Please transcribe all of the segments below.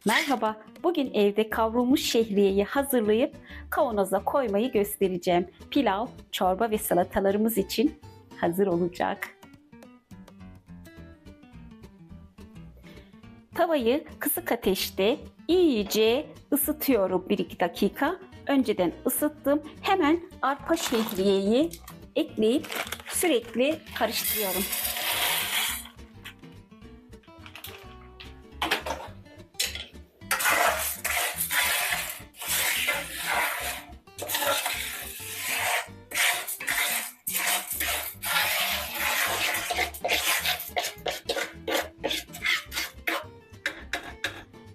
Merhaba, bugün evde kavrulmuş şehriyeyi hazırlayıp kavanoza koymayı göstereceğim. Pilav, çorba ve salatalarımız için hazır olacak. Tavayı kısık ateşte iyice ısıtıyorum 1-2 dakika. Önceden ısıttım. Hemen arpa şehriyeyi ekleyip sürekli karıştırıyorum.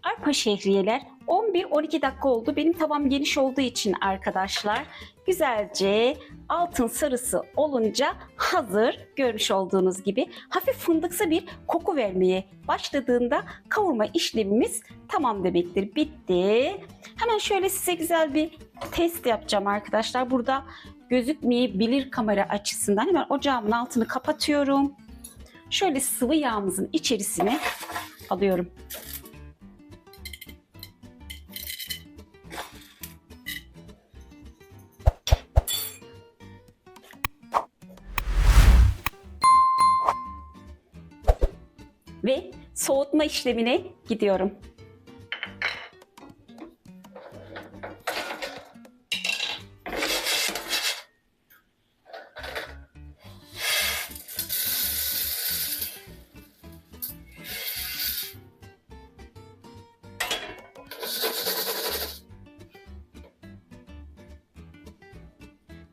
Arpa şehriyeler 11-12 dakika oldu. Benim tavam geniş olduğu için arkadaşlar güzelce altın sarısı olunca hazır, görmüş olduğunuz gibi hafif fındıksı bir koku vermeye başladığında kavurma işlemimiz tamam demektir. Bitti. Hemen şöyle size güzel bir test yapacağım arkadaşlar. Burada gözükmeyebilir kamera açısından. Hemen ocağımın altını kapatıyorum. Şöyle sıvı yağımızın içerisine alıyorum. Ve soğutma işlemine gidiyorum.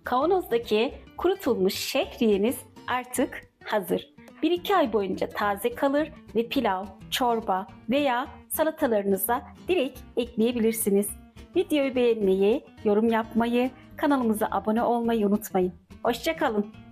Kavanozdaki kurutulmuş şehriyeniz artık hazır. 1-2 ay boyunca taze kalır ve pilav, çorba veya salatalarınıza direkt ekleyebilirsiniz. Videoyu beğenmeyi, yorum yapmayı, kanalımıza abone olmayı unutmayın. Hoşça kalın.